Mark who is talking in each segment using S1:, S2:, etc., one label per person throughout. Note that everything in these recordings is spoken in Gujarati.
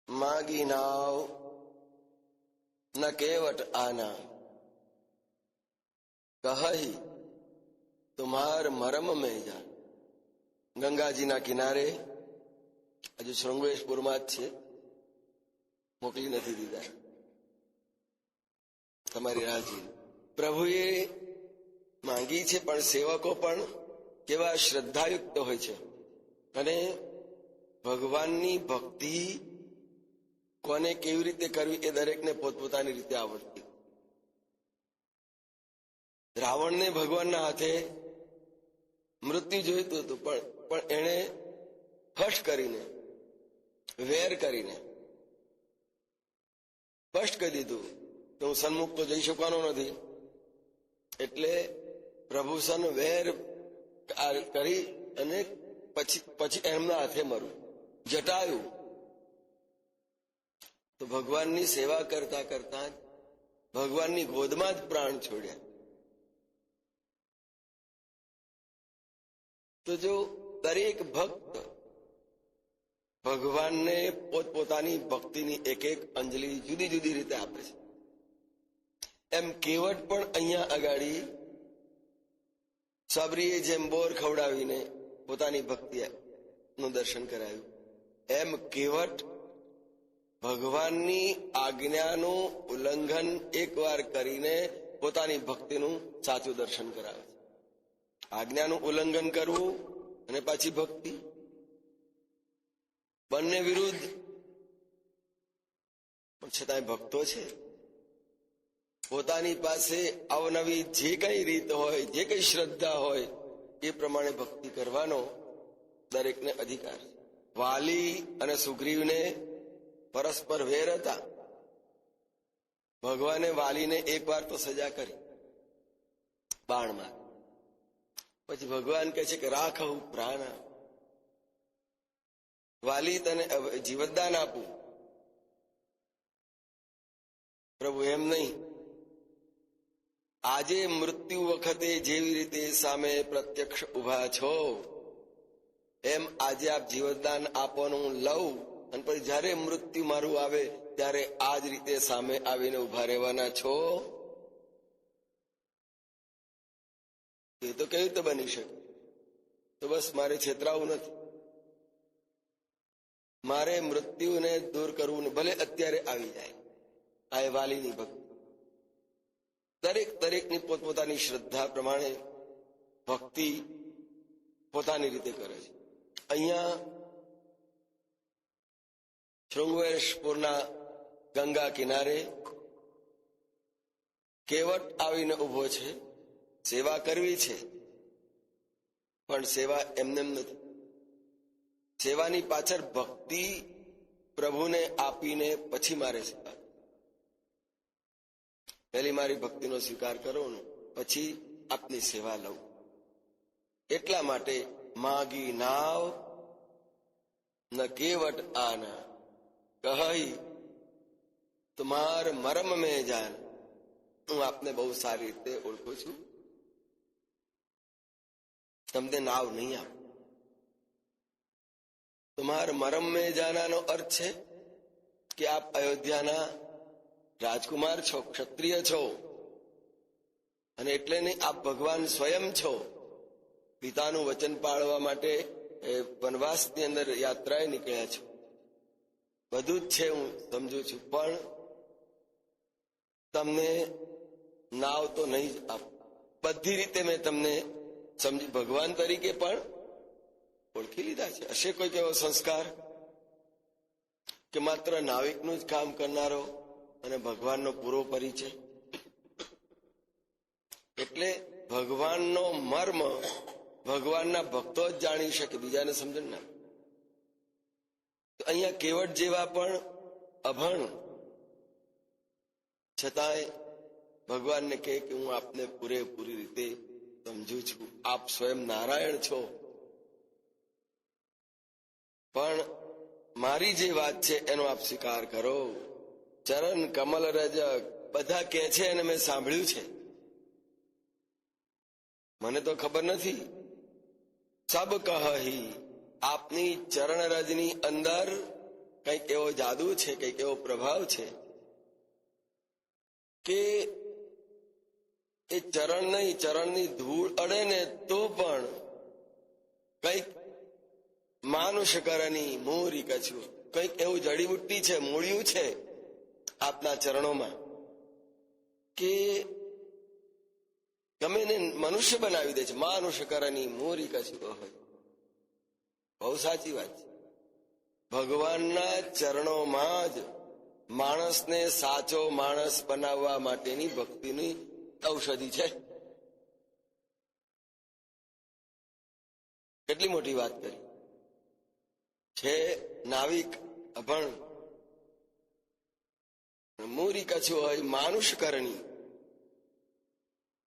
S1: मागी नाव न केवट आना, કહી તુમ્હાર મરમ મેં જાન. ગંગાજીના કિનારે, હજુ શૃંગેશપુરમાં જ છે, મોકલી નથી દીધા તમારી રાહજી. પ્રભુએ માંગી છે, પણ સેવકો પણ કેવા શ્રદ્ધાયુક્ત હોય છે. અને ભગવાનની ભક્તિ કોને કેવી રીતે કરવી એ દરેકને પોતપોતાની રીતે આવડતી. રાવણને ભગવાનના હાથે મૃત્યુ જોઈતું હતું, પણ એણે ફસ્ટ કરીને, વેર કરીને સ્પષ્ટ કહી દીધું કે હું સન્મુખ તો જઈ શકવાનો નથી, એટલે પ્રભુ સન વેર કરી અને પછી એમના હાથે મરું. જટાયું તો ભગવાનની સેવા કરતા કરતા ભગવાનની ગોદમાં જ પ્રાણ છોડ્યા. તો જો દરેક ભક્ત ભગવાનને પોતપોતાની ભક્તિની એક એક અંજલિ જુદી જુદી રીતે આપે છે, એમ કેવટ પણ અહીંયા અગાડી સબરીએ જેમ બોર ખવડાવીને પોતાની ભક્તિનું દર્શન કરાયું, એમ કેવટ ભગવાનની આજ્ઞાનું ઉલ્લંઘન એકવાર કરીને પોતાની ભક્તિનું સાચું દર્શન કરાવે છે. આજ્ઞાનું ઉલ્લંઘન કરવું અને પાછી ભક્તિ, બંને વિરુદ્ધ, પણ છતાંય ભક્તો છે. પોતાની પાસે અવનવી જે કઈ રીત હોય, જે કઈ શ્રદ્ધા હોય એ પ્રમાણે ભક્તિ કરવાનો દરેકને અધિકાર છે. વાલી અને સુગ્રીવને પરસ્પર વેર હતા. ભગવાને વાલીને એક વાર તો સજા કરી બાણમાં, પછી ભગવાન કહે છે કે રાખવું પ્રાણ, વાલી તને જીવતદાન આપું. પ્રભુ એમ નહીં, આજે મૃત્યુ વખતે જેવી રીતે સામે પ્રત્યક્ષ ઉભા છો, એમ આજે આપ જીવતદાન આપવાનું હું લઉં, અને પછી જયારે મૃત્યુ મારું આવે ત્યારે આ જ રીતે સામે આવીને ઉભા રહેવાના છો. એ તો કેવી રીતે બની શકે? તો બસ મારે છેતરાવું નથી, મારે મૃત્યુને દૂર કરવું, ભલે અત્યારે આવી જાય. આ એ વાલીની ભક્તિ. દરેકની પોતપોતાની શ્રદ્ધા પ્રમાણે ભક્તિ પોતાની રીતે કરે છે. અહીંયા શૃંગેશપુરના ગંગા કિનારે કેવટ આવીને ઉભો છે. સેવા કરવી છે, પણ સેવા એમનેમ નથી. સેવાની પાછળ ભક્તિ પ્રભુને આપીને પછી મારે સેવા. પહેલી મારી ભક્તિનો સ્વીકાર કરો ને પછી આપની સેવા લઉં. એટલા માટે માગી નાવ ન કેવટ આના, કહી તુમ્હાર મરમ મેં જાન. હું આપને બહુ સારી રીતે ઓળખું છું, તમને નાવ નહીં આપું. તુમ્હાર મરમ મેં જાનાનો અર્થ છે કે આપ અયોધ્યાના રાજકુમાર છો, ક્ષત્રિય છો, અને એટલે નહીં આપ ભગવાન સ્વયં છો. પિતાનું વચન પાળવા માટે વનવાસની અંદર યાત્રાએ નીકળ્યા છો. બધું જ છે, હું સમજુ છું, પણ તમને નાવ તો નહીં જ આપું. બધી રીતે મેં તમને સમજી ભગવાન તરીકે પણ ઓળખી લીધા છે. હશે કોઈક એવો સંસ્કાર કે માત્ર નાવિકનું જ કામ કરનારો અને ભગવાનનો પૂરો પરિચય? એટલે ભગવાનનો મર્મ ભગવાનના ભક્તો જ જાણી શકે, બીજાને સમજણ ના. અહીંયા કેવટ જેવા પણ અભણ છતાંય ભગવાનને કહે કે હું આપને પૂરેપૂરી રીતે સમજુ છું, આપ સ્વયં નારાયણ છો, પણ મારી જે વાત છે એનો આપ સ્વીકાર કરો. ચરણ કમલ રજ બધા કહે છે અને મેં સાંભળ્યું છે, મને તો ખબર નથી. સબ કહી, આપની ચરણ રજની અંદર કંઈક એવો જાદુ છે, કંઈક એવો પ્રભાવ છે કે એ ચરણ નહીં, ચરણની ધૂળ અડે ને તો પણ કંઈક માનુષ કરની મોરી કછું, કંઈક એવું જડીબુટ્ટી છે, મૂળિયું છે આપના ચરણોમાં કે ગમે ને મનુષ્ય બનાવી દે છે. માનુષ કરની મોરી કછું હોય. બહુ સાચી વાત છે. ભગવાનના ચરણોમાં જ માણસને સાચો માણસ બનાવવા માટેની ભક્તિની ઔષધિ છે. કેટલી મોટી વાત કરી છે. નાવિક અભણ મૂરી કછું હોય માનુષ કરણી,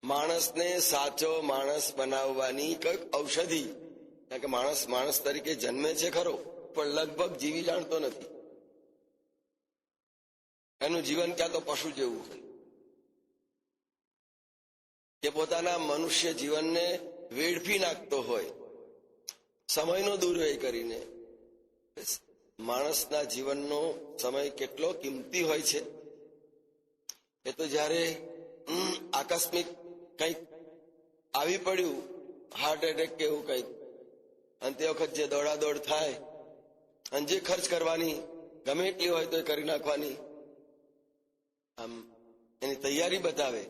S1: માણસને સાચો માણસ બનાવવાની કઈક ઔષધિ. કારણ કે માણસ માણસ તરીકે જન્મે છે ખરો, પણ લગભગ જીવી જાણતો નથી. એનું જીવન ક્યાં તો પશુ જેવું હોય કે પોતાના મનુષ્ય જીવનને વેડફી નાખતો હોય સમયનો દુર્વ્યય કરીને. માણસના જીવનનો સમય કેટલો કિંમતી હોય છે એ તો જયારે આકસ્મિક કંઈક આવી પડ્યું, હાર્ટ એટેક કે એવું કંઈક, અને તે વખત જે દોડાદોડ થાય અને જે ખર્ચ કરવાની ગમે એટલી હોય તો એ કરી નાખવાની આમ એની તૈયારી બતાવે,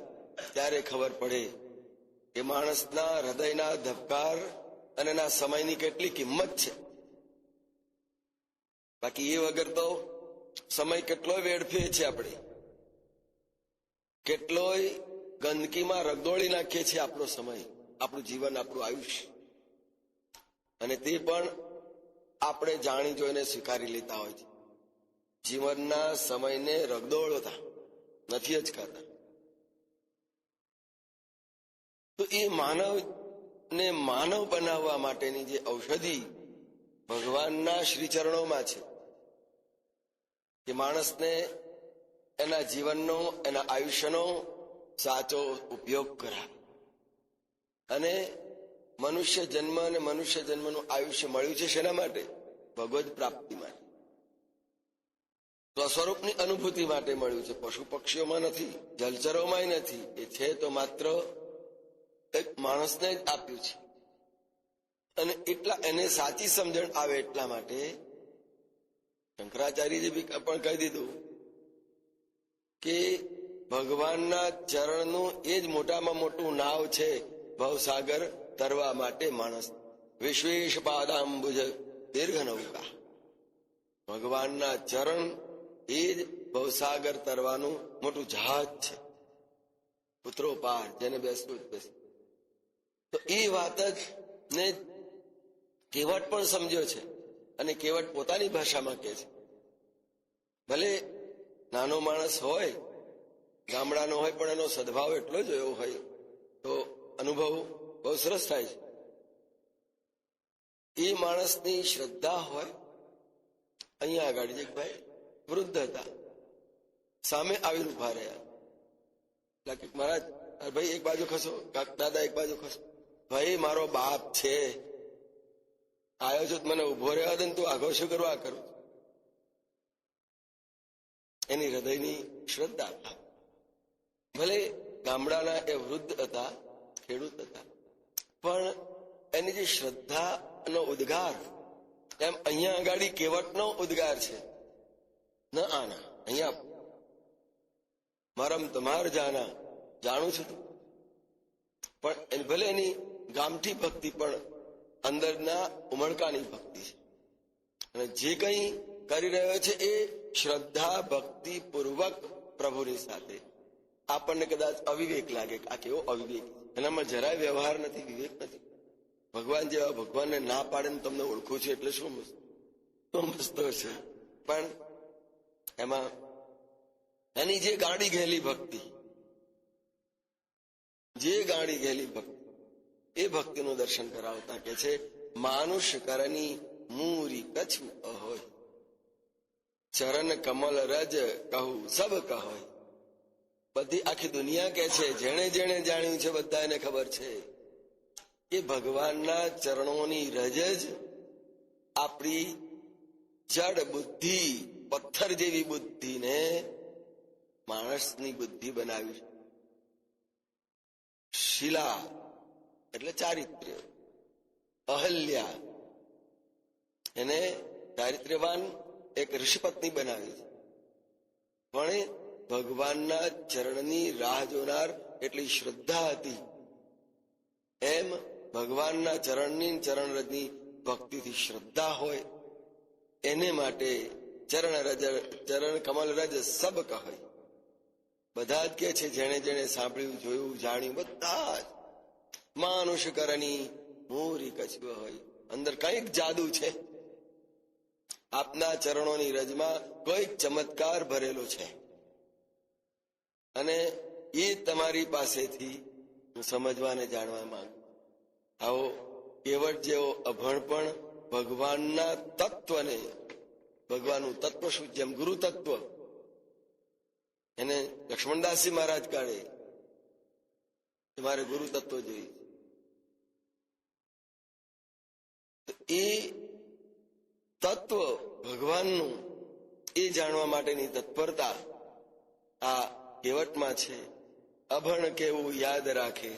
S1: ત્યારે ખબર પડે કે માણસના હૃદયના ધબકાર અને એના સમયની કેટલી કિંમત છે. બાકી એ વગર તો સમય કેટલોય વેડફીએ છીએ આપણે, કેટલોય ગંદકીમાં રગદોળી નાખીએ છીએ આપણો સમય, આપણું જીવન, આપણું આયુષ્ય. અને તે પણ આપણે જાણી જોઈને સ્વીકારી લેતા હોય છે. જીવનના સમયને રગદોળતા નથી જ ખાતા. તો એ માનવને માનવ બનાવવા માટેની જે ઔષધિ ભગવાનના શ્રીચરણોમાં છે, કે માણસને એના જીવનનો, એના આયુષ્યનો સાચો ઉપયોગ કરાવે. અને મનુષ્ય જન્મ અને મનુષ્ય જન્મનું આયુષ્ય મળ્યું છે શેના માટે? ભગવદ પ્રાપ્તિ માટે, સ્વસ્વરૂપની અનુભૂતિ માટે મળ્યું છે. પશુ પક્ષીઓમાં નથી, જલચરોમાં નથી. એ છે તો માત્ર એક માણસને જ આપ્યું છે. અને એટલા એને સાચી સમજણ આવે એટલા માટે શંકરાચાર્યજી બી પણ કહી દીધું કે ભગવાનના ચરણનું એ જ મોટામાં મોટું નાવ છે ભવસાગર તરવા માટે માણસ. વિશ્વેશ પાદાંબુજ દીર્ઘ નૌકા. ભગવાનના ચરણ એ જ ભવસાગર તરવાનું મોટું જહાજ છે. ઉતરો પાર, જેને બેસવું બેસે. તો એ વાત જ ને કેવટ પણ સમજ્યો છે, અને કેવટ પોતાની ભાષામાં કહે છે. ભલે નાનો માણસ હોય, ગામડાનો હોય, પણ એનો સદભાવ એટલો જ એવો હોય તો અનુભવ બહુ સરસ થાય છે. એ માણસની શ્રદ્ધા હોય. અહીંયા આગળ એક ભાઈ વૃદ્ધ હતા, સામે આવીને ઉભા રહ્યા. મહારાજ, ભાઈ એક બાજુ ખસો, દાદા એક બાજુ ખસો. ભાઈ મારો બાપ છે, આવ્યો છો મને ઉભો રહેવા દે ને, તું આગળ શું કરવા કરું? એની હૃદયની શ્રદ્ધા. ભલે ગામડાના એ વૃદ્ધ હતા, ખેડૂત હતા, પણ એની જે શ્રદ્ધાનો ઉદ્ગાર, એમ અહીંયા આગળ કેવટનો ઉદ્ગાર છે. ન આના અહીંયા મારમ તમાર જાના, જાણું છું, પણ ભલે એની ગામઠી ભક્તિ પણ અંદરના ઉમળકાની ભક્તિ છે. અને જે કંઈ કરી રહ્યો છે એ શ્રદ્ધા ભક્તિ પૂર્વક પ્રભુની સાથે. આપણને કદાચ અવિવેક લાગે કે આ કેવો અવિવેક, એનામાં જરાય વ્યવહાર નથી, વિવેક નથી. ભગવાન જેવા ભગવાનને ના પાડે ને તમને ઓળખું છું એટલે શું મસ્ત છે. પણ એમાં એની જે ગાડી ગયેલી ભક્તિ, જે ગાડી ગયેલી ભક્તિ, એ ભક્તિનું દર્શન કરાવતા કે છે માનુષ કરની મૂરી કછું અહોય, ચરણ કમલ રજ કહું સબ કહોય. બધી આખી દુનિયા કે છે, જેણે જેણે જાણ્યું છે બધા એને ખબર છે કે ભગવાનના ચરણોની રજ જ આપણી જડ બુદ્ધિ, પથ્થર જેવી બુદ્ધિને માણસની બુદ્ધિ બનાવી. શિલા એટલે ચારિત્ર્ય, અહલ્યા એને ચારિત્ર્યવાન એક ઋષિપત્ની બનાવી છે. પણ એ ભગવાનના ચરણની રાહ જોનાર એટલી શ્રદ્ધા હતી. એમ ભગવાનના ચરણની ચરણરજની ભક્તિથી શ્રદ્ધા હોય એને માટે ચરણ કમલ રજ સબ કહે. બધા જ કે છે, જેણે જેણે સાંભળ્યું, જોયું, જાણ્યું, બધા જ માનુષ કરની મોરી કચ્છ હોય. અંદર કઈક જાદુ છે. આપના ચરણોની રજમાં કોઈક ચમત્કાર ભરેલો છે અને એ તમારી પાસેથી હું સમજવા અને જાણવા માંગુ. આવો કેવળ જેવો અભણ પણ ભગવાનના તત્વને, ભગવાનનું તત્વ શું, જેમ ગુરુ તત્વ એને લક્ષ્મણદાસજી મહારાજ કાઢે, તમારે ગુરુ તત્વ જોઈએ. એ તત્વ ભગવાનનું એ જાણવા માટેની તત્પરતા આ કેવટમાં છે. અભણ કેવું યાદ રાખે